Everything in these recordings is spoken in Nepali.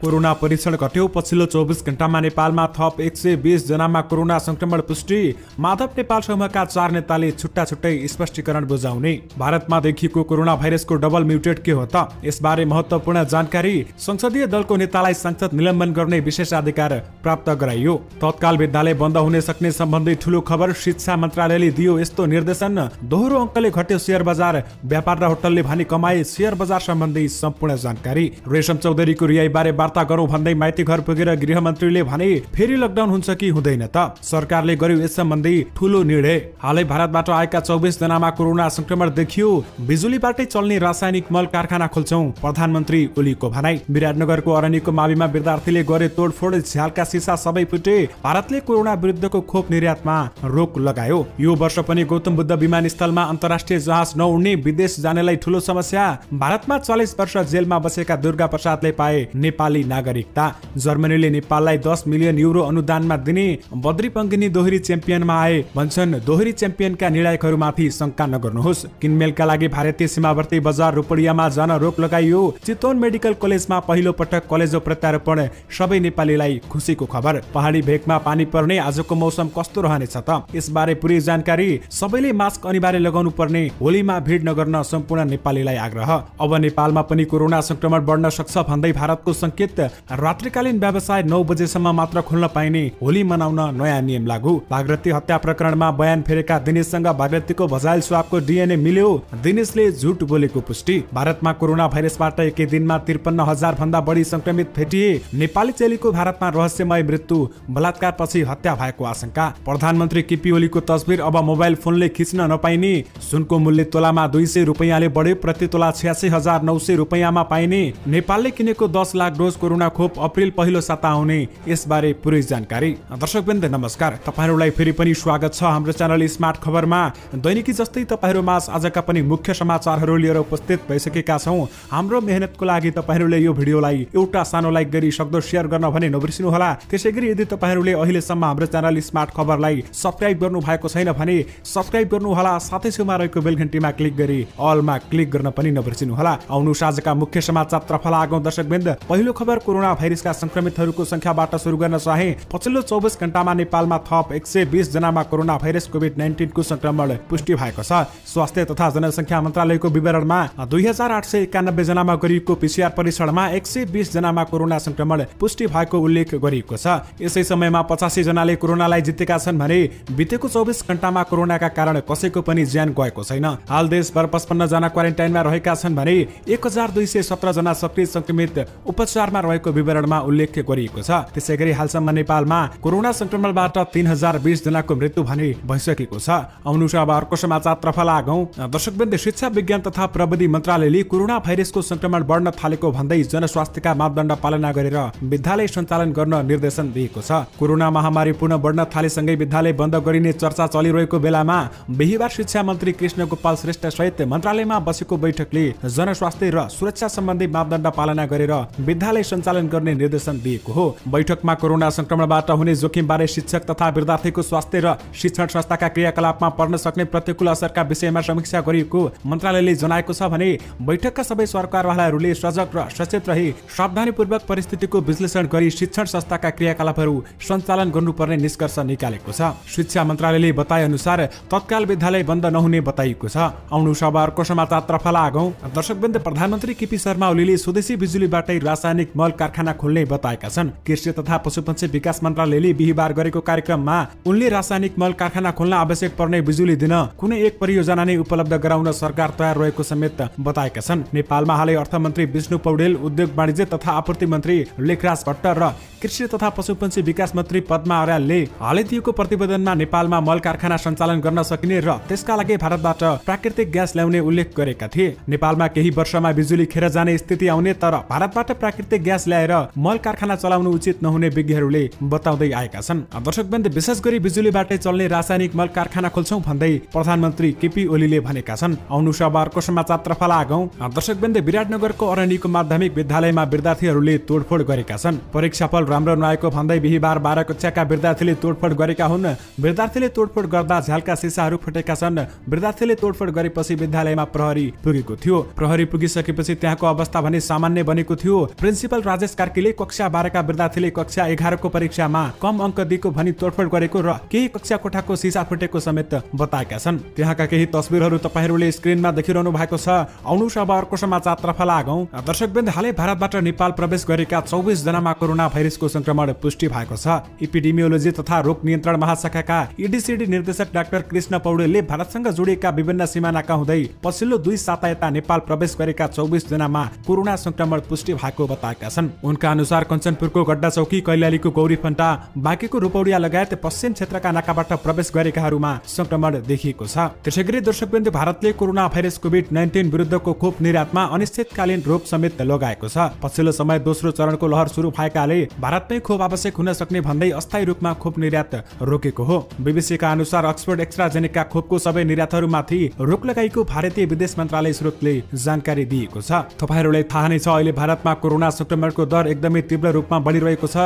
कोरोना परीक्षण घट्यो। पछिल्लो 24 घण्टामा नेपालमा थप 120 जनामा कोरोना संक्रमण पुष्टि। माधव नेपाल समूहका 4 नेताले छुट्टा छुट्टै स्पष्टीकरण बुझाउने। भारतमा देखिएको कोरोना भाइरसको डबल म्युटेट के हो त? यसबारे महत्त्वपूर्ण जानकारी। संसदीय दलको नेतालाई संसद निलम्बन गर्ने विशेषाधिकार प्राप्त गराइयो। तत्काल विद्यालय बन्द हुन सक्ने सम्बन्धी ठूलो खबर। शिक्षा मन्त्रालयले दियो यस्तो निर्देशन। दोहोरो अङ्कले घट्यो शेयर बजार। व्यापार र होटलले भने कमाए। शेयर बजार सम्बन्धी सम्पूर्ण जानकारी। रेशम चौधरीको रिहाईबारे वार्ता गरौँ भन्दै माइती घर पुगेर गृहमन्त्रीले भने फेरि लकडाउन हुन्छ कि हुँदैन त? सरकारले गर्यो यस सम्बन्धी ठूलो निर्णय। हालै भारतबाट आएका 24 जनामा कोरोना संक्रमण देखियो। बिजुलीबाटै चल्ने रासायनिक मल कारखाना खोल्छौं, प्रधानमन्त्री ओलीको भनाई। विराटनगरको अरनिको माविमा विद्यार्थीले गरे तोडफोड। झ्यालका सिसा सबै फुटे। भारतले कोरोना विरुद्धको खोप निर्यातमा रोक लगायो। यो वर्ष पनि गौतम बुद्ध विमानस्थलमा अन्तर्राष्ट्रिय जहाज नउड्ने। विदेश जानेलाई ठूलो समस्या। भारतमा 40 वर्ष जेलमा बसेका दुर्गा प्रसादले पाए नेपाली नागरिकता। जर्मनीले नेपाललाई 10 मिलियन युरो अनुदानमा दिने। बद्री पङ्गिनी दोहोरी च्याम्पियनमा आए भन्छन्। दोहोरी च्याम्पियनका निर्णायकहरूमाथि शंका नगर्नुहोस्। किनमेलका लागि भारतीय सीमावर्ती बजार रूपडियामा जान रोक लगाइयो। चितवन मेडिकल कलेजमा पहिलो पटक कलेजो प्रत्यारोपण। सबै नेपालीलाई खुसीको खबर। पहाडी भेगमा पानी पर्ने। आजको मौसम कस्तो रहनेछ त? यसबारे पूरै जानकारी। सबैले मास्क अनिवार्य लगाउनु पर्ने। होलीमा भिड नगर्न सम्पूर्ण नेपालीलाई आग्रह। अब नेपालमा पनि कोरोना संक्रमण बढ्न सक्छ भन्दै भारतको संकेत। रात्रिकालीन व्यवसाय 9 बजेसम्म मात्र खोल्न पाइने। होली मनाउन नयाँ नियम लागू। भागरथी हत्या प्रकरणमा बयान फेरेका दिनेशसँग भागरथीको भजाइल स्वाबको डीएनए मिल्यो। दिनेशले झुट बोलेको पुष्टि। भारतमा कोरोना भाइरसबाट एकै दिनमा 53,000 भन्दा बढी संक्रमित भेटिए। नेपाली चेलीको भारतमा रहस्यमय मृत्यु। बलात्कार पछि हत्या भएको आशंका। प्रधानमन्त्री केपी ओलीको तस्बिर अब मोबाइल फोनले खिच्न नपाइने। सुनको मूल्य तोलामा 200 रुपैयाँले बढ्यो। प्रति तोला 86,900 रुपैयाँमा पाइने। नेपालले किनेको 10 लाख डोज कोरोना खोप अप्रिल पहिलो साता आउने। यसबारे पुरै जानकारी। दर्शकवृन्द नमस्कार, तपाईहरुलाई फेरि पनि स्वागत छ हाम्रो च्यानल स्मार्ट खबरमा। दैनिकी जस्तै तपाईहरुमा आजका पनि मुख्य समाचारहरू लिएर उपस्थित भइसकेका छौं। हाम्रो मेहनतको लागि तपाईहरुले यो भिडियोलाई एउटा सानो लाइक गरी सक्दो शेयर गर्न भने नबिर्सिनु होला। त्यसैगरी यदि तपाईहरुले अहिलेसम्म हाम्रो च्यानल स्मार्ट खबरलाई सब्स्क्राइब गर्नु भएको छैन भने सब्स्क्राइब गर्नु होला। साथै छेउमा रहेको बेल घण्टीमा क्लिक गरी अलमा क्लिक गर्न पनि नबिर्सिनु होला। आउनुस आजका मुख्य समाचारतर्फ लागौं दर्शकवृन्द। पहिलो खबर कोरोना भाइरसका संक्रमितहरूको संख्याबाट सुरु गर्न चाहे। पछिल्लो 24 घण्टामा नेपालमा थप 120 जनामा कोरोना भाइरस कोभिड-19 को संक्रमण पुष्टि भएको छ। स्वास्थ्य तथा जनसंख्या मन्त्रालयको विवरणमा 2891 जनामा गरिएको पीसीआर परीक्षणमा 120 जनामा कोरोना संक्रमण पुष्टि भएको उल्लेख गरिएको छ। यसै समयमा 85 जनाले कोरोनालाई जितेका छन् भने बितेको 24 घण्टामा कोरोनाका कारण कसैको पनि ज्यान गएको छैन। हाल देशभर 55 जना क्वारेन्टाइनमा रहेका छन् भने 1217 जना सक्रिय संक्रमित उपचारमा रहेको विवरणमा उल्लेख गरिएको छ। त्यसैगरी हालसम्म नेपालमा कोरोना संक्रमणबाट 3020 जनाको मृत्यु भने भइसकेको छ। आउनुस अब अर्को समाचारतर्फ लागौं दर्शकवृन्द। शिक्षा विज्ञान तथा प्रविधि मन्त्रालयले कोरोना भाइरसको संक्रमण बढ्न थालेको भन्दै जनस्वास्थ्यका मापदण्ड पालना गरेर विद्यालय सञ्चालन गर्न निर्देशन दिएको छ। कोरोना महामारी पुनः बढ्न थालेसँगै विद्यालय बन्द गरिने चर्चा चलिरहेको बेलामा बिहीबार शिक्षा मन्त्री कृष्ण गोपाल श्रेष्ठ सहित मन्त्रालयमा बसेको बैठकले जनस्वास्थ्य र सुरक्षा सम्बन्धी मापदण्ड पालना गरेर विद्यालय सञ्चालन गर्ने निर्देशन दिएको हो। बैठकमा कोरोना संक्रमणबाट हुने जोखिमबारे शिक्षक तथा विद्यार्थीको स्वास्थ्य र शिक्षण संस्थाका क्रियाकलापमा पर्न सक्ने प्रतिकूल असरका विषयमा समीक्षा गरिएको मन्त्रालयले जनाएको छ भने बैठकका सबै सरकारवालाहरूले सजग र सचेत रही सावधानीपूर्वक परिस्थितिको विश्लेषण गरी शिक्षण संस्थाका क्रियाकलापहरू सञ्चालन गर्नुपर्ने निष्कर्ष निकालेको छ। शिक्षा मन्त्रालयले बताए अनुसार तत्काल विद्यालय बन्द नहुने बताइएको छ। आउनुस अब अर्को समाचारतर्फ लागौं दर्शकवृन्द। प्रधानमन्त्री केपी शर्मा ओलीले स्वदेशी बिजुलीबाटै रासायनिक मल कारखाना खोल्ने बताएका छन्। कृषि तथा पशुपन्छी विकास मन्त्रालयले बिहीबार गरेको कार्यक्रममा उनले रासायनिक मल कारखाना खोल्न आवश्यक पर्ने बिजुली दिन कुनै एक परियोजना नै उपलब्ध गराउन सरकार तयार रहेको समेत बताएका छन्। नेपालमा हालै अर्थमन्त्री विष्णु पौडेल, उद्योग वाणिज्य तथा आपूर्ति मन्त्री लेखराज भट्ट र कृषि तथा पशुपन्छी विकास मन्त्री पद्मा अर्यालले हालै दिएको प्रतिवेदनमा नेपालमा मल कारखाना सञ्चालन गर्न सकिने र त्यसका लागि भारतबाट प्राकृतिक ग्यास ल्याउने उल्लेख गरेका थिए। नेपालमा केही वर्षमा बिजुली खेर जाने स्थिति आउने तर भारतबाट प्राकृतिक ग्यास ल्याएर मल कारखाना चलाउनु उचित नहुने विज्ञहरूले बताउँदै आएका छन्। दर्शकवृन्द विशेष गरी बिजुलीबाटै चल्ने रासायनिक मल कारखाना खोल्छौं भन्दै प्रधानमन्त्री केपी ओलीले भनेका छन्। आउनुस अब अर्को समाचारतर्फ लागौं दर्शकवृन्द। विराटनगरको अरनिको माध्यमिक विद्यालयमा विद्यार्थीहरूले तोडफोड गरेका छन्। परीक्षाफल राम्रो नआएको भन्दै बिहीबार 12 कक्षाका विद्यार्थीले तोडफोड गरेका हुन्। विद्यार्थीले तोडफोड गर्दा झ्यालका सिसाहरू फुटेका छन्। विद्यार्थीले तोडफोड गरेपछि विद्यालयमा प्रहरी पुगेको थियो। प्रहरी पुगिसकेपछि त्यहाँको अवस्था भने सामान्य बनेको थियो। प्रिन्सिपल प्रिन्सिपल राजेश कार्कीले कक्षा 12 का विद्यार्थीले कक्षा 11 को परीक्षामा कम अङ्क दिएको भनी तोडफोड गरेको र केही कक्षा कोठाको सिसा फुटेको समेत बताएका छन्। त्यहाँका केही तस्बिरहरू तपाईहरुले स्क्रिनमा देखिरहनु भएको छ। आउनुस् अब अर्को समाचारतर्फ लागौं। दर्शकवृन्द, हालै भारतबाट नेपाल प्रवेश गरेका 24 जनामा कोरोना भाइरसको संक्रमण पुष्टि भएको छ। एपिडेमियोलोजी तथा रोग नियन्त्रण महाशाखाका ईडीसीडी निर्देशक डाक्टर कृष्ण पौडेलले भारतसँग जोडिएका विभिन्न सीमानाका हुँदै पछिल्लो 2 साता यता नेपाल प्रवेश गरेका 24 जनामा कोरोना संक्रमण पुष्टि भएको बताएका छन्। उनका अनुसार कञ्चनपुरको गड्डा चौकी, कैलालीको गौरी फन्टा, बाँकेको रूपौडिया लगायत पश्चिम क्षेत्रका नाकाबाट प्रवेश गरेकाहरूमा संक्रमण देखिएको छ। त्यसैगरी दर्शकवृन्द, भारतले कोरोना भाइरस कोभिड-19 विरुद्धको खोप निर्यातमा अनिश्चितकालीन रोक समेत लगाएको छ। पछिल्लो समय दोस्रो चरणको लहर सुरु भएकाले भारतमै खोप आवश्यक हुन सक्ने भन्दै अस्थायी रूपमा खोप निर्यात रोकेको हो। बीबीसीका अनुसार अक्सफोर्ड एक्स्ट्राजेनेका खोपको सबै निर्यातहरूमाथि रोक लगाएको भारतीय विदेश मन्त्रालय स्रोतले जानकारी दिएको छ। तपाईहरुलाई थाहा नै छ, अहिले भारतमा कोरोना संक्रमणको दर एकदमै तीव्र रूपमा बढिरहेको छ।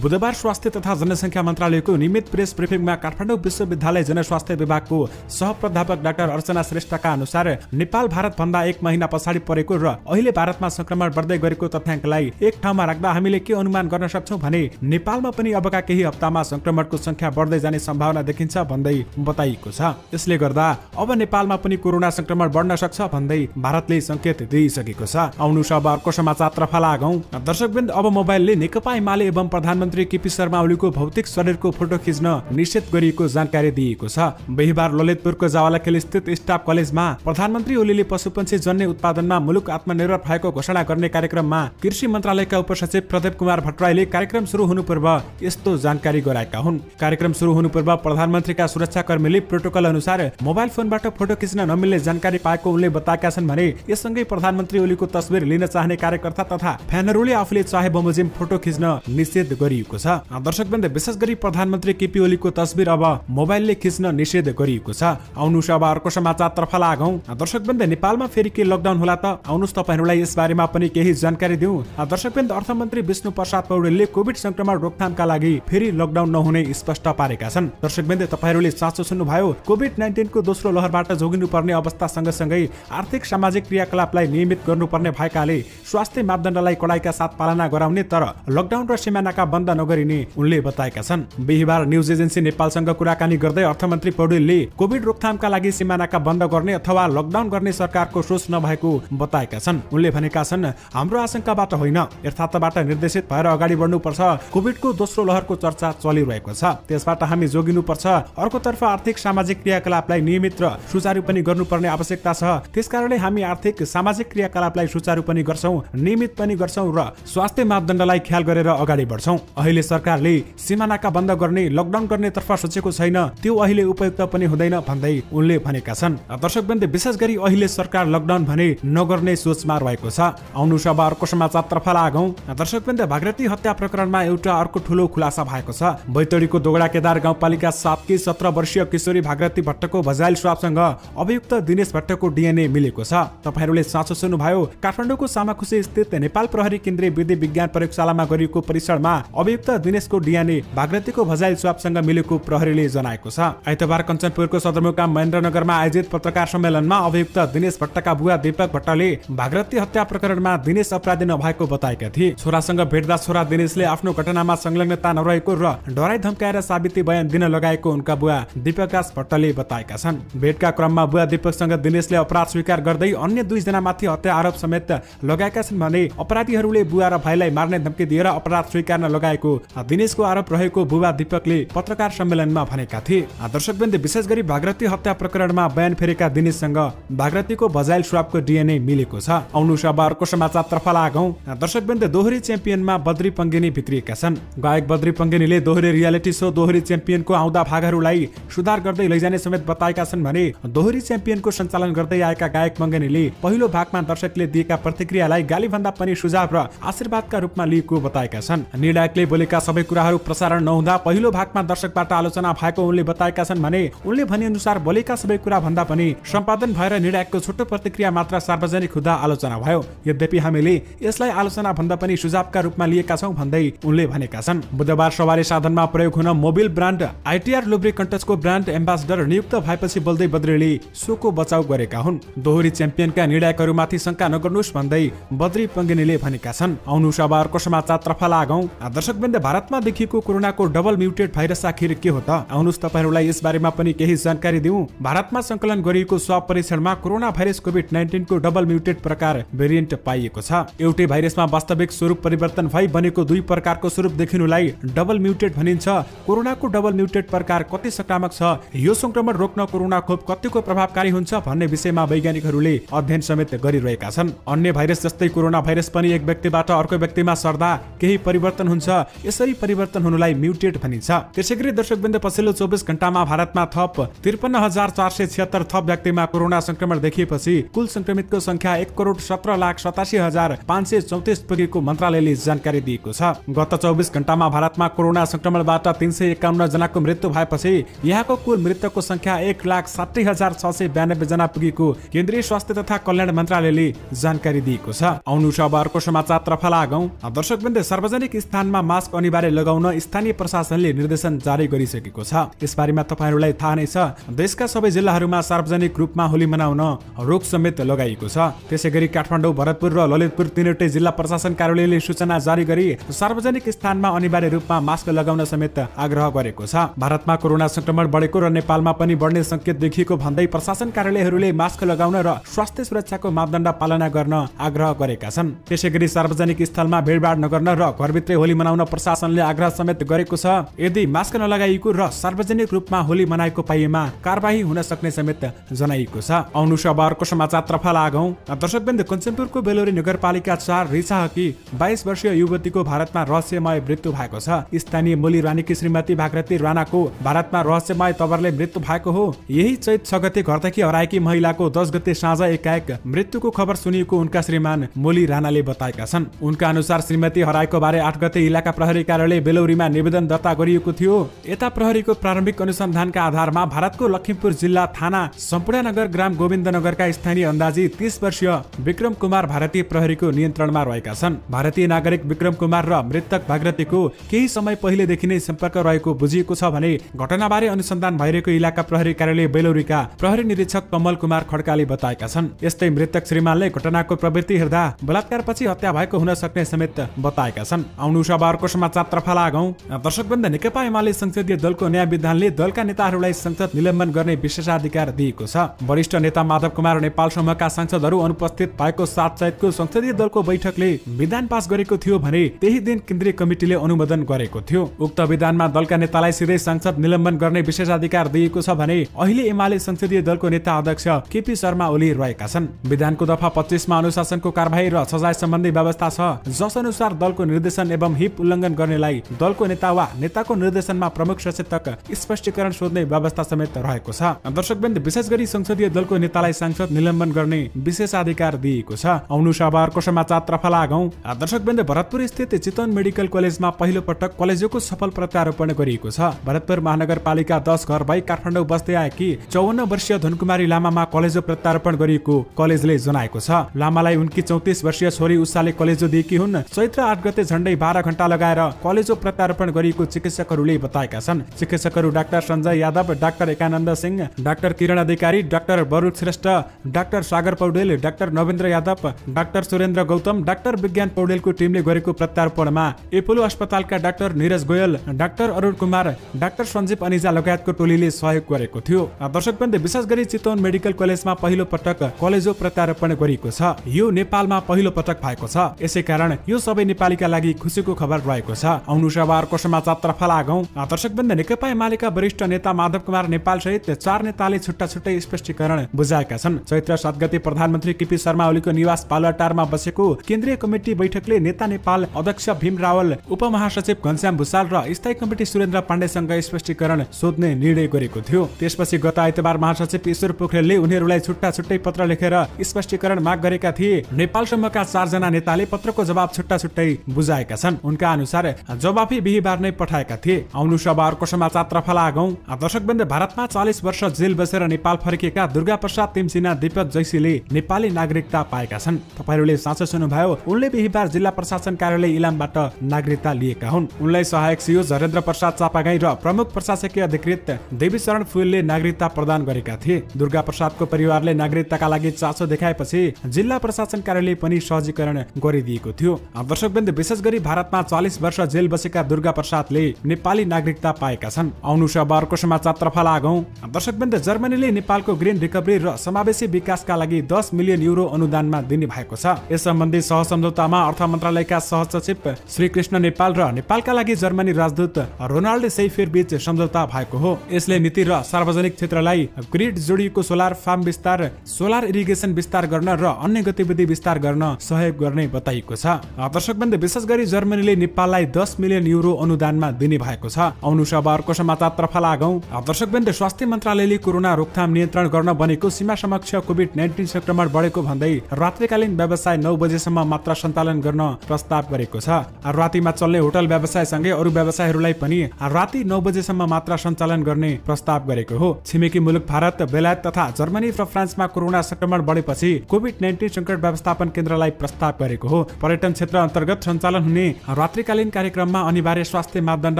बुधबार स्वास्थ्य तथा जनसंख्या मन्त्रालयको नियमित प्रेस ब्रिफिङमा काठमाडौँ विश्वविद्यालय जनस्वास्थ्य विभागको सहप्राध्यापक डाक्टर अर्चना श्रेष्ठका अनुसार नेपाल भारत भन्दा 1 महिना पछाडि परेको र अहिले भारतमा संक्रमण बढ्दै गरेको तथ्याङ्कलाई एक ठाउँमा राख्दा हामीले के अनुमान गर्न सक्छौं भने नेपालमा पनि अबका केही हप्तामा संक्रमणको संख्या बढ्दै जाने सम्भावना देखिन्छ भन्दै बताइएको छ। यसले गर्दा अब नेपालमा पनि कोरोना संक्रमण बढ्न सक्छ भन्दै भारतले संकेत दिइसकेको छ। आउनुस् अब अर्को समाचारतर्फ लागौं। दर्शकवृन्द, अब मोबाइलले नेकपा एमाले एवं प्रधानमन्त्री केपी शर्मा ओलीको भौतिक शरीरको फोटो खिच्न निषेध गरिएको जानकारी दिएको छ। बिहीबार ललितपुरको जावालाखेल स्थित स्टाफ कलेजमा प्रधानमन्त्री ओलीले पशुपन्छी जन्य उत्पादनमा मुलुक आत्मनिर्भर भएको घोषणा गर्ने कार्यक्रममा कृषि मन्त्रालयका उपसचिव प्रदीप कुमार भट्टराईले कार्यक्रम सुरु हुनु पूर्व यस्तो जानकारी गराएका हुन्। कार्यक्रम सुरु हुनु पूर्व प्रधानमन्त्रीका सुरक्षाकर्मीले प्रोटोकल अनुसार मोबाइल फोनबाट फोटो खिच्न नमिल्ने जानकारी पाएको उनले बताएका छन् भने यससँगै प्रधानमन्त्री ओलीको तस्बिर लिन चाहने कार्यकर्ता तथा फ्यानहरूले आफूले चाहे बमोजिम फोटो खिच्न निषेध गरिएको छ। दर्शकवृन्द, विशेष गरी प्रधानमन्त्री केपी ओलीको तस्बिर अब मोबाइलले खिच्न निषेध गरिएको छ। आउनुस् अब अर्को समाचारतर्फ लागौं। दर्शकवृन्द, नेपालमा फेरि के लकडाउन होला त? आउनुस् तपाईहरुलाई यस बारेमा पनि केही जानकारी दिउँ। दर्शकवृन्द, अर्थमन्त्री विष्णु प्रसाद पौडेलले कोभिड संक्रमण रोकथामका लागि फेरि लकडाउन नहुने स्पष्ट पारेका छन्। दर्शकवृन्द, तपाईहरुले साँचो सुन्नुभयो। कोभिड-19 को दोस्रो लहरबाट जोगिनुपर्ने अवस्था सँगसँगै आर्थिक सामाजिक क्रियाकलापलाई नियमित गर्नुपर्ने भएकाले स्वास्थ्य मापदण्डलाई कडाइका साथ पालना गराउने तर लकडाउन र सीमानाका बन्द नगरिने उनले बताएका छन्। बिहीबार न्युज एजेन्सी नेपालसँग कुराकानी गर्दै अर्थमन्त्री पौडेलले कोभिड रोकथामका लागि सीमानाका बन्द गर्ने अथवा लकडाउन गर्ने सरकारको सोच नभएको बताएका छन्। उनले भनेका छन्, हाम्रो आशंकाबाट होइन, यथार्थबाट निर्देशित भएर अगाडि बढ्नुपर्छ। कोभिडको दोस्रो लहरको चर्चा चलिरहेको छ, त्यसबाट हामी जोगिनुपर्छ। अर्कोतर्फ आर्थिक सामाजिक क्रियाकलापलाई नियमित र सुचारू पनि गर्नुपर्ने आवश्यकता छ। त्यसकारणले हामी आर्थिक सामाजिक क्रियाकलापलाई सुचारू पनि गर्छौं, नियमित पनि गर्छौं र स्वास्थ्य मापदण्डलाई ख्याल गरेर अगाडि बढ्छौं। अहिले सरकारले सीमानाका बन्द गर्ने, लकडाउन गर्ने तर्फ सोचेको छैन, त्यो अहिले उपयुक्त पनि हुँदैन भन्दै उनले भनेका छन्। दर्शकवृन्द, विशेष गरी अहिले सरकार लकडाउन भने नगर्ने सोचमा रहेको छ। आउनुस् अब अर्को समाचारतर्फ लागौं। दर्शकवृन्द, भागरथी हत्या प्रकरणमा एउटा अर्को ठूलो खुलासा भएको छ। बैतडीको दोगडा केदार गाउँपालिका 7 की 17 वर्षीय किशोरी भागरथी भट्टको भजाइल स्वाबसँग अभियुक्त दिनेश भट्टको डीएनए मिलेको छ। तपाईहरुले साँचो सुन्नुभयो। काठमाडौँको सामाखुसी स्थित नेपाल प्रहरी केन्द्रीय विधि विज्ञान प्रयोगशालामा गरिएको परीक्षणमा अभियुक्त दिनेशको डीएनए भागरथीको भजाइल स्वाबसँग मिलेको प्रहरीले जनाएको छ। आइतबार कञ्चनपुरको सदरमुकाम महेन्द्रनगरमा आयोजित पत्रकार सम्मेलनमा अभियुक्त दिनेश भट्टका बुवा दीपक भट्टले भागरथी हत्या प्रकरणमा दिनेश अपराधी नभएको बताएका थिए। छोरासँग भेट्दा छोरा दिनेशले आफ्नो घटनामा संलग्नता नरहेको र डराई धम्काएर साबिती बयान दिन लगाएको उनका बुवा दीपकराज भट्टले बताएका छन्। भेटका क्रममा बुवा दीपकसँग दिनेशले अपराध स्वीकार गर्दै अन्य 2 जनामाथि हत्या आरोप समेत लगाएका छन् भने अपराधीहरूले बुवा र भाइलाई मार्ने धम्की दिएर अपराध स्वीकार्न लगाएको दिनेशको आरोप रहेको बुवा दीपकले पत्रकार सम्मेलनमा भनेका थिए। दर्शकवृन्द, विशेष गरी भागरथी हत्या प्रकरणमा बयान फेरेका दिनेशसँग भागरथीको भजाइल स्वाबको डीएनए मिलेको छ। आउनुस् अब अर्को समाचारतर्फ लागौं। दर्शकवृन्द, दोहोरी च्याम्पियनमा बद्री पङ्गेनी भित्रिएका छन्। गायक बद्री पङ्गेनीले दोहोरी रियालिटी शो दोहोरी च्याम्पियनको आउँदा भागहरूलाई सुधार गर्दै लैजाने समेत बताएका छन् भने दोहोरी च्याम्पियनको सञ्चालन गर्दै आएका गायक पङ्गेनीले पहिलो भागमा दर्शकले दिएका प्रतिक्रियालाई गाली भन्दा पनि सुझाव र आशीर्वादका रूपमा लिएको बताएका छन्। निर्णायकले बोलेका सबै कुराहरू प्रसारण नहुँदा पहिलो भागमा दर्शकबाट आलोचना भएको उनले बताएका छन् भने उनले भने अनुसार बोलेका सबै कुरा भन्दा पनि सम्पादन भएर निर्णायकको छोटो प्रतिक्रिया मात्र सार्वजनिक हुँदा आलोचना भयो। यद्यपि हामीले यसलाई आलोचना भन्दा पनि सुझावका रूपमा लिएका छौं भन्दै उनले भनेका छन्। बुधबार सवारी साधनमा प्रयोग हुन मोबिल ब्रान्ड आइटीआर लुब्रिकन्ट्सको ब्रान्ड एम्बेसडर नियुक्त भएपछि बोल्दै बद्रीले सोको बचाउ गरेका हुन्। दोहोरी च्याम्पियनका निर्णायकहरूमाथि शंका नगर्नुस् भन्दै बद्री पङ्गेनीले भनेका छन्। आउनु अब अर्को समाचारतर्फ लागौं। दर्शकवृन्द, भारतमा देखिएको कोरोनाको डबल म्युटेट भाइरस आखिर के हो त? आउनुस् तपाईहरुलाई यस बारेमा पनि केही जानकारी दिउँ। भारतमा संकलन गरिएको स्वाब परीक्षणमा कोरोना भाइरस कोभिड-19 को डबल म्युटेट प्रकार भेरिएन्ट पाइएको छ। एउटै भाइरसमा वास्तविक स्वरूप परिवर्तन भई बनेको दुई प्रकारको स्वरूप देखिनुलाई डबल म्युटेट भनिन्छ। कोरोनाको डबल म्युटेट प्रकार कति संक्रामक छ, यो संक्रमण रोक्न कोरोना खोप कतिको प्रभावकारी हुन्छ भन्ने विषयमा वैज्ञानिकहरूले अध्ययन समेत गरिरहेका छन्। अन्य भाइरस जस्तै कोरोना भाइरस पनि एक व्यक्तिबाट अर्को व्यक्तिमा सर्दा केही परिवर्तन हुन्छ, यसरी परिवर्तन हुनुलाई म्युटेट भनिन्छ। त्यसैगरी दर्शकवृन्द, पछिल्लो 24 घण्टामा भारतमा थप 53,476 थप व्यक्तिमा कोरोना संक्रमण देखिएपछि कुल संक्रमितको संख्या 1,17,87,534 पुगेको मन्त्रालयले जानकारी दिएको छ। गत 24 घण्टामा भारतमा कोरोना संक्रमणबाट 351 जनाको मृत्यु भएपछि यहाँको कुल मृतकको संख्या 1,60,692 जना पुगेको केन्द्रीय स्वास्थ्य तथा कल्याण मन्त्रालयले जानकारी दिएको छ। आउनु अब अर्को समाचारतर्फ लागौं। दर्शकवृन्द, सार्वजनिक स्थानमा मास्क अनिवार्य लगाउन स्थानीय प्रशासनले निर्देशन जारी गरिसकेको छ। यसबारेमा तपाईहरुलाई थाहा नै छ, देशका सबै जिल्लाहरूमा सार्वजनिक रूपमा होली मनाउन रोक समेत लगाइएको छ। त्यसैगरी काठमाडौँ, भरतपुर र ललितपुर तीनवटै जिल्ला प्रशासन कार्यालयले सूचना जारी गरी सार्वजनिक स्थानमा अनिवार्य रूपमा मास्क लगाउन समेत आग्रह गरेको छ। भारतमा कोरोना संक्रमण बढेको र नेपालमा पनि बढ्ने संकेत देखिएको भन्दै प्रशासन कार्यालयहरूले मास्क लगाउन र स्वास्थ्य सुरक्षाको मापदण्ड पालना गर्न आग्रह गरेका छन्। त्यसैगरी सार्वजनिक स्थलमा भिडभाड नगर्न र घरभित्रै होली मनाउन प्रशासनले आग्रह समेत गरेको छ। यदि मास्क नलगाइएको र सार्वजनिक रूपमा होली मनाएको पाइएमा कारबाही हुन सक्ने समेत जनाइएको छ। आउनु अब अर्को समाचारतर्फ लागौं। दर्शकवृन्द, कञ्चनपुरको बेलोरी नगरपालिका 4 रिसाहकी 22 वर्षीय युवतीको भारतमा रहस्यमय मृत्यु भएको छ। स्थानीय मोली रानीकी श्रीमती भागरथी राणाको भारतमा रहस्यमय तवरले मृत्यु भएको हो। यही चैत 6 गते घरदेखि हराएकी महिलाको 10 गते साँझ एकाएक मृत्युको खबर सुनिएको उनका श्रीमान मोली राणाले बताएका छन्। उनका अनुसार श्रीमती हराएको बारे 8 गते इलाका प्रहरी कार्यालय बेलौरीमा निवेदन दर्ता गरिएको थियो। यता प्रहरीको प्रारम्भिक अनुसन्धानका आधारमा भारतको लखिमपुर जिल्ला थाना सम्पूर्णनगर ग्राम गोविन्दनगरका स्थानीय अन्दाजी 30 वर्षीय विक्रम कुमार भारतीय प्रहरीको नियन्त्रणमा रहेका छन्। भारतीय नागरिक विक्रम कुमार र मृतक भागरथीको केही समय पहिलेदेखि नै सम्पर्क रहेको बुझिएको छ भने घटनाबारे अनुसन्धान भइरहेको इलाका प्रहरी कार्यालय बेलौरीका प्रहरी निरीक्षक कमल कुमार खड्काले बताएका छन्। यस्तै मृतक श्रीमानले घटनाको प्रवृत्ति हेर्दा बलात्कारपछि हत्या भएको हुन सक्ने समेत बताएका छन्। आउनु अब अर्को समाचारतर्फ लागौं। दर्शकवृन्द, नेकपा एमाले संसदीय दलको नयाँ विधानले दलका नेताहरूलाई संसद निलम्बन गर्ने विशेषाधिकार दिएको छ। वरिष्ठ नेता माधव कुमार नेपाल समूहका सांसदहरू अनुपस्थित भएको 7 चैतको संसदीय दलको बैठकले विधान पास गरेको थियो भने त्यही दिन केन्द्रीय कमिटीले अनुमोदन गरेको थियो। उक्त विधानमा दलका नेतालाई सिधै सांसद निलम्बन गर्ने विशेषाधिकार दिएको छ भने अहिले एमाले संसदीय दलको नेता अध्यक्ष केपी शर्मा ओली रहेका छन्। विधानको दफा 25 मा अनुशासनको कारबाही र सजाय सम्बन्धी व्यवस्था छ, जस अनुसार दलको निर्देशन एवं हिप उल्लङ्घन गर्नेलाई दलको नेता वा नेताको निर्देशनमा प्रमुख सचेतक स्पष्टीकरण सोध्ने व्यवस्था समेत रहेको छ। दर्शकवृन्द, विशेष गरी संसदीय दलको नेतालाई सांसद निलम्बन गर्ने विशेषाधिकार दिएको छ। आउनु अब अर्को समाचारतर्फ लागौं। दर्शकवृन्द, भरतपुर स्थित चितवन मेडिकल कलेजमा पहिलो पटक कलेजोको सफल प्रत्यारोपण गरिएको छ। भरतपुर महानगरपालिका 10 घर भई काठमाडौँ बस्दै आएकी 54 वर्षीय धनकुमारी लामामा कलेजो प्रत्यारोपण गरिएको कलेजले जनाएको छ। लामालाई उनकी 34 वर्षीय छोरी उषाले कलेजो दिएकी हुन्। चैत्र 8 गते झण्डै 12 घण्टा लगाएर कलेजो प्रत्यारोपण गरिएको चिकित्सकहरूले बताएका छन्। चिकित्सकहरू doctor Sanjay Yadav, doctor Ekananda Singh, doctor Kiran Adhikari, doctor Barun Shrestha, doctor Sagar Paudel, doctor Navendra Yadav, doctor Surendra Gautam, doctor Bigyan पौडेलको टिमले गरेको प्रत्यारोपणमा एपोलो अस्पतालका doctor Niraj Goyal, doctor Arun Kumar, doctor Sanjeev Aneja लगायतको टोलीले सहयोग गरेको थियो। दर्शकवृन्द, विशेष गरी चितवन मेडिकल कलेजमा पहिलो पटक कलेजो प्रत्यारोपण गरिएको छ। यो नेपालमा पहिलो पटक भएको छ, यसै कारण यो सबै नेपालीका लागि खुसीको खबर रहेको छ। आउनु अब अर्को समाचारतर्फ लागौं। दर्शकवृन्द, नेकपा एमालेका वरिष्ठ नेता माधव कुमार नेपाल सहित 4 नेताले छुट्टा छुट्टै स्पष्टीकरण बुझाएका छन्। चैत्र 7 गते प्रधानमन्त्री केपी शर्मा ओलीको निवास पालुवाटारमा बसेको केन्द्रीय कमिटी बैठकले नेता नेपाल अध्यक्ष भीम रावल, उपमहासचिव घनश्याम भुसाल र स्थायी कमिटी सुरेन्द्र पाण्डेसँग स्पष्टीकरण सोध्ने निर्णय गरेको थियो। त्यसपछि गत आइतबार महासचिव ईश्वर पोखरेलले उनीहरूलाई छुट्टा छुट्टै पत्र लेखेर स्पष्टीकरण माग गरेका थिए। नेपाल समूहका 4 जना नेताले पत्रको जवाब छुट्टा छुट्टै बुझाएका छन्। उनका अनुसार जवाफी बिहीबार नै पठाएका थिए। आउनु अब अर्को समाचारतर्फ लागौं। दर्शकवृन्द, भारतमा 40 वर्ष जेल बसेर नेपाल फर्केका दुर्गा प्रसाद तिमसिना दीपक जैसीले नेपाली नागरिकता पाएका छन्। तपाईहरूले साँचो सुन्नुभयो, उनले बिहीबार जिल्ला प्रशासन कार्यालय इलामबाट नागरिकता लिएका हुन्। उनलाई सहायक सिओ झरेन्द्र प्रसाद चापागाई र प्रमुख प्रशासकीय अधिकृत देवी शरण फुलले नागरिकता प्रदान गरेका थिए। दुर्गा प्रसादको परिवारले नागरिकताका लागि चासो देखाएपछि जिल्ला प्रशासन कार्यालय पनि सहजीकरण गरिदिएको थियो। दर्शकवृन्द, विशेष गरी भारतमा 40 वर्ष जेल बसेका दुर्गा प्रसादले नेपाली नागरिकता पाएका छन्। आउनु अब अर्को समाचारतर्फ लागौं। दर्शकवृन्द, जर्मनीले नेपालको ग्रीन रिकभरी र समावेशी विकासका लागि 10 मिलियन युरो अनुदानमा दिने भएको छ। यस सम्बन्धी सहसम्झौतामा अर्थ मन्त्रालयका सहसचिव श्री कृष्ण नेपाल र नेपालका लागि जर्मनी राजदूत रोनाल्ड सेइफेर बीच सम्झौता भएको हो। यसले नीति र सार्वजनिक क्षेत्रलाई ग्रिड जोडिएको सोलर फार्म विस्तार, सोलर इरिगेसन विस्तार गर्न र अन्य गतिविधि विस्तार गर्न सहयोग गर्ने बताइएको छ। दर्शकवृन्द, विशेष गरी जर्मनीले नेपाललाई 10 मिलियन युरो अनुदानमा दिने भएको छ। आउनु अब अर्को समाचारतर्फ लागौं। दर्शकवृन्द, स्वास्थ्य मन्त्रालयले कोरोना रोकथाम नियन्त्रण गर्न बनेको सीमा समक्ष कोभिड-19 संक्रमण बढेको भन्दै रात्रिकालीन व्यवसाय 9 बजेसम्म मात्र सञ्चालन गर्न प्रस्ताव गरेको छ। रातिमा चल्ने होटल व्यवसायसँगै अरू व्यवसायहरूलाई पनि राति 9 बजेसम्म मात्र सञ्चालन गर्ने प्रस्ताव गरेको हो। छिमेकी मुलुक भारत, बेलायत तथा जर्मनी र फ्रान्समा कोरोना संक्रमण बढेपछि कोभिड-19 संकट व्यवस्थापन केन्द्रलाई प्रस्ताव गरेको हो। पर्यटन क्षेत्र अन्तर्गत सञ्चालन हुने रात्रिकालीन कार्यक्रममा अनिवार्य स्वास्थ्य मापदण्ड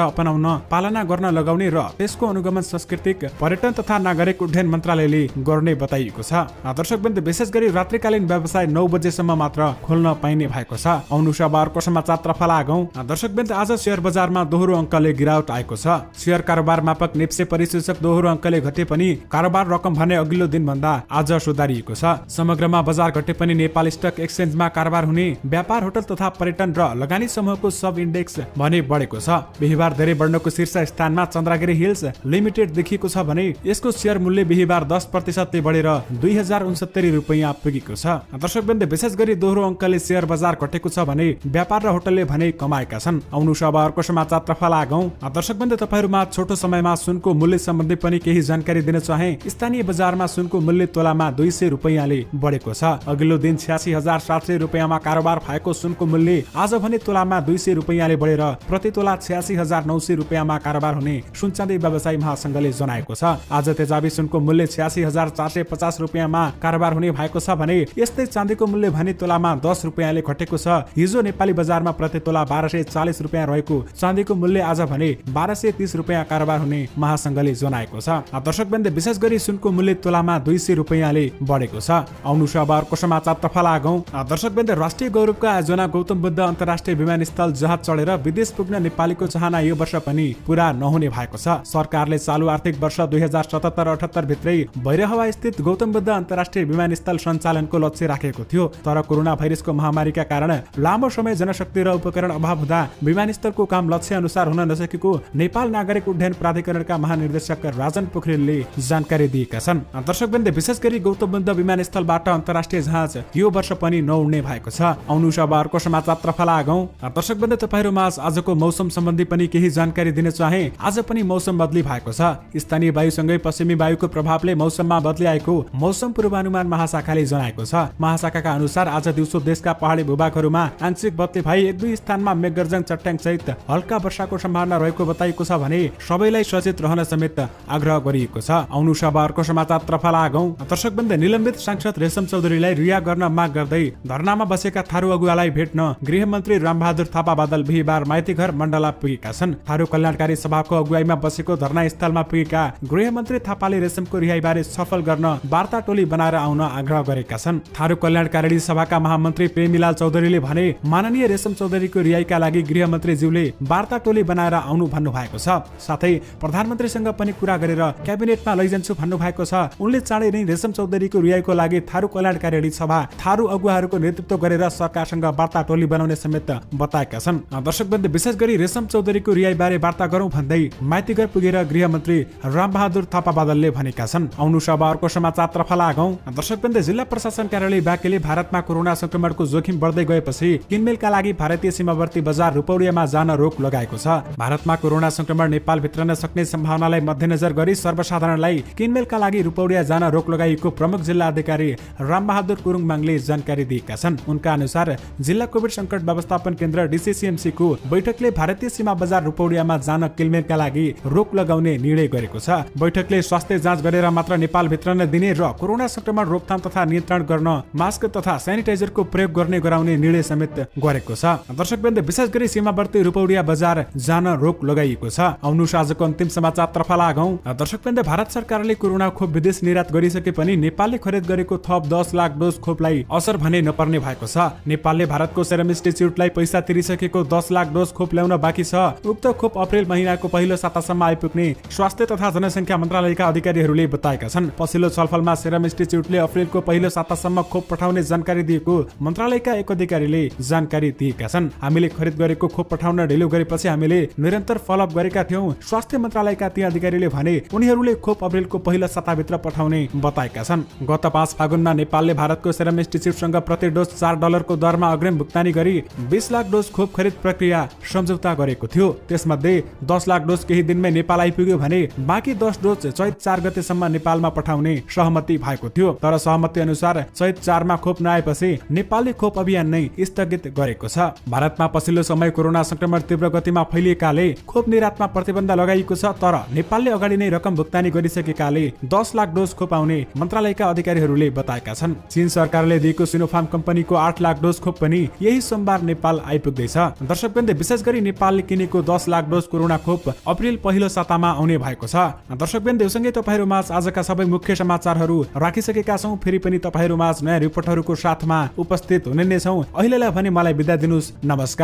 अपनाउन, पालना गर्न लगाउने र त्यसको अनुगमन सांस्कृतिक, पर्यटन तथा नागरिक उड्डयन मन्त्रालयले गर्ने बताइएको छ। दर्शकवृन्द, विशेष गरी रात्रिकालीन व्यवसाय 9 बजेसम्म मात्र खोल्न पाइने भएको छ। आउनु अब अर्को समाचारतर्फ लागौं। दर्शकवृन्द, आज शेयर बजारमा दोहोरो अङ्कले गिरावट आएको छ। शेयर कारोबार मापक नेप्से परिसूचक दोहोरो अङ्कले घटे पनि कारोबार रकम भने अघिल्लो दिन भन्दा आज सुधारिएको छ। समग्रमा बजार घटे पनि नेपाल स्टक एक्सचेन्जमा कारोबार हुने व्यापार, होटल तथा पर्यटन र लगानी समूहको सब इन्डेक्स भने बढेको छ। बिहीबार धेरै बढ्नको शीर्ष स्थानमा चन्द्रगिरी हिल्स लिमिटेड देखिएको छ भने यसको शेयर मूल्य बिहीबार 10% बढेर 2069 रुपैयाँ पुगेको छ। दर्शकवृन्द, विशेष गरी दोहोरो अङ्कले शेयर बजार घटेको छ भने व्यापार र होटलले भने कमाएका छन्। आउनु अब अर्को समाचारतर्फ लागौं। दर्शकवृन्द, तपाईहरुमा छोटो समयमा सुनको मूल्य सम्बन्धी पनि केही जानकारी दिन चाहे। स्थानीय बजारमा सुनको मूल्य तोलामा 200 रुपैयाँले बढेको छ। अघिल्लो दिन 86,700 रुपैयाँमा कारोबार भएको सुनको मूल्य आज भने तोलामा 200 रुपैयाँले बढेर प्रति तोला 86,900 रुपैयाँमा कारोबार हुने सुनचाँदी व्यवसायी महासंघले जनाएको छ। आज तेजाबी सुनको मूल्य 86,450 रुपैयाँमा कारोबार हुने भएको छ भने यस्तै चाँदीको मूल्य भने तोलामा 10 रुपैयाँले घटेको छ। हिजो नेपाली बजारमा प्रति तोला 1240 रुपैयाँ रहेको चाँदीको मूल्य आज भने 1230 रुपैयाँ कारोबार हुने महासंघले जनाएको छ। दर्शकवृन्द, विशेष गरी सुनको मूल्य तोलामा 200 रुपैयाँले बढेको छ। आउनु अब अर्को समाचारतर्फ लागौं। दर्शकवृन्द, राष्ट्रिय गौरवका आयोजना गौतम बुद्ध अन्तर्राष्ट्रिय विमानस्थल जहाज चढेर विदेश पुग्न नेपालीको चाहना यो वर्ष पनि पूरा नहुने भएको छ। सरकारले चालु आर्थिक वर्ष 2077-78 भित्रै भैरहवा स्थित गौतम बुद्ध अन्तर्राष्ट्रिय विमानस्थल सञ्चालनको लक्ष्य राखेको थियो। तर कोरोना भाइरसको महामारीका कारण लामो समय जनशक्ति र उपकरण अभाव हुँदा विमानस्थलको काम लक्ष्य अनुसार हुन नसकेको नेपाल नागरिक उड्डयन प्राधिकरणका महानिर्देशक राजन पोखरेलले जानकारी दिएका छन्। दर्शकवृन्द, विशेष गरी गौतम बुद्ध विमानस्थलबाट अन्तर्राष्ट्रिय जहाज यो वर्ष पनि नउड्ने भएको छ। आउनु अब अर्को समाचारतर्फ लागौं। दर्शकवृन्द, तपाईहरुमा आजको मौसम सम्बन्धी पनि केही जानकारी दिन चाहे। आज पनि मौसम बदली भएको छ। स्थानीय वायुसँगै पश्चिमी वायुको प्रभावले मौसममा बदली आएको मौसम पूर्वानुमान महाशाखाले जनाएको छ। महाशाखाका अनुसार आज दिउँसो देशका पहाडी भूभागहरूमा आंशिक बदली भई 1-2 स्थानमा मेघगर्जन चट्याङ सहित हल्का वर्षाको सम्भावना रहेको बताइएको छ भने सबैलाई सचेत रहन समेत आग्रह गरिएको छ। आउनु अब अर्को समाचारतर्फ लागौं। दर्शकवृन्द, निलम्बित सांसद रेशम चौधरीलाई रिहा गर्न माग गर्दै धरनामा बसेका थारू अगुवालाई भेट्न गृहमन्त्री रामबहादुर थापा बादल बिहीबार माइतीघर मण्डला पुगेका छन्। थारू कल्याणकारी सभाको अगुवाईमा बसेको धरना स्थलमा पुगेका गृहमन्त्री थापाले रेशमको रिहाईबारे छलफल गर्न वार्ता टोली बनाएर आउन आग्रह गरेका छन्। थारू कल्याणकारी सभाका महामन्त्री प्रेमीलाल चौधरीले भने माननीय रेशम चौधरीको रिहाईका लागि गृहमन्त्रीज्यूले वार्ता टोली बनाएर आउनु भन्नु भएको छ। साथै प्रधानमन्त्रीसँग पनि कुरा गरेर क्याबिनेटमा लैजान्छु भन्नु भएको छ। उनले चाँडै नै रेशम चौधरीको रिहाईको लागि थारू कल्याणकारी सभा थारू अगुवाहरूको नेतृत्व गरेर सरकारसँग वार्ता टोली बनाउने समेत बताएका छन्। दर्शकवृन्द, विशेष गरी रेशम चौधरीको रिहाईबारे वार्ता गरौं भन्दै माइतीघर पुगेर गृहमन्त्री रामबहादुर थापा बादलले भनेका छन्। आउनु अब अर्को समाचारतर्फ लागौं। दर्शकवृन्द, जिल्ला प्रशासन कार्यालय बाँकेले भारतमा कोरोना संक्रमणको जोखिम बढ्दै गएपछि किनमेलका लागि भारतीय सीमावर्ती बजार रुपौडियामा जान रोक लगाएको छ। भारतमा कोरोना संक्रमण नेपाल भित्रन सक्ने सम्भावनालाई मध्यनजर गरी सर्वसाधारणलाई किनमेलका लागि रुपौडिया जान रोक लगाइएको प्रमुख जिल्ला अधिकारी रामबहादुर कुरुङमाङले जानकारी दिएका छन्। उनका अनुसार जिल्ला कोभिड संकट व्यवस्थापन केन्द्र DCCMC को बैठकले भारतीय सीमा बजार रुपौडियामा जान किनमेलका लागि रोक लगाउने निर्णय गरेको छ। बैठकले स्वास्थ्य जाँच गरेर मात्र नेपाल भित्रन दिने र कोरोना संक्रमण रोकथाम तथा नियन्त्रण गर्न मास्क तथा सेनिटाइजरको प्रयोग गर्ने गराउने निर्णय समेत गरेको छ। दर्शकवृन्द, विशेष गरी सीमावर्ती रुपौडिया बजार जान रोक लगाइएको छ। आउनु आजको अन्तिम समाचारतर्फ लागौं। दर्शकवृन्द, भारत सरकारले कोरोना खोप विदेश निर्यात गरिसके पनि नेपालले खरिद गरेको थप 10 लाख डोज खोपलाई असर भने नपर्ने भएको छ। नेपालले भारतको सेरम इन्स्टिच्युटलाई पैसा तिरिसकेको 10 लाख डोज खोप ल्याउन बाँकी छ। उक्त खोप अप्रेल महिनाको पहिलो सातासम्म आइपुग्ने स्वास्थ्य तथा जनसङ्ख्या मन्त्रालयका अधिकारीहरूले बताएका छन्। पछिल्लो छलफलमा सेरम इन्स्टिच्युटले अप्रेलको पहिलो सातासम्म खोप पठाउने जानकारी दिएको मन्त्रालयका एक अधिकारीले जानकारी दिएका छन्। हामीले खरिद गरेको खोप पठाउन ढिलो गरेपछि हामीले निरन्तर फलोअप गरेका थियौं। स्वास्थ्य मन्त्रालयका ती अधिकारीले भने उनीहरूले खोप अप्रेलको पहिलो साताभित्र पठाउने बताएका छन्। गत 5 फागुनमा नेपालले भारतको सेरम इन्स्टिच्युटसँग प्रति डोज $4 को दरमा अग्रिम भुक्तानी गरी 20 लाख डोज खोप खरिद प्रक्रिया सम्झौता गरेको थियो। त्यसमध्ये 10 लाख डोज केही दिनमै नेपाल आइपुग्यो भने बाँकी 10 डोज चैत 4 गतेसम्म नेपालमा पठाउने सहमति भएको थियो। तर सहमति अनुसार चैत 4 मा खोप नआएपछि नेपालले खोप अभियान नै स्थगित गरेको छ। भारतमा पछिल्लो समय कोरोना संक्रमण तीव्र गतिमा फैलिएकाले खोप निर्यातमा प्रतिबन्ध लगाइएको छ। तर नेपालले अगाडि नै रकम भुक्तानी गरिसकेकाले 10 लाख डोज खोप आउने मन्त्रालयका अधिकारीहरूले बताएका छन्। चीन सरकारले दिएको सिनोफार्म कम्पनीको 8 लाख डोज खोप पनि यही सोमबार नेपाल आइपुग्दैछ। दर्शकवृन्द, विशेष गरी नेपालले किनेको 10 लाख डोज कोरोना खोप अप्रेल पहिलो सातामा आउने भएको छ। दर्शकवृन्द, योसँगै तपाईहरुमाझ आजका सबै मुख्य समाचारहरू राखिसकेका छौं। फेरि पनि तपाईहरुमाझ नयाँ रिपोर्टहरूको साथमा उपस्थित हुने नै छौं। अहिलेलाई भने मलाई बिदा दिनुस्। नमस्कार।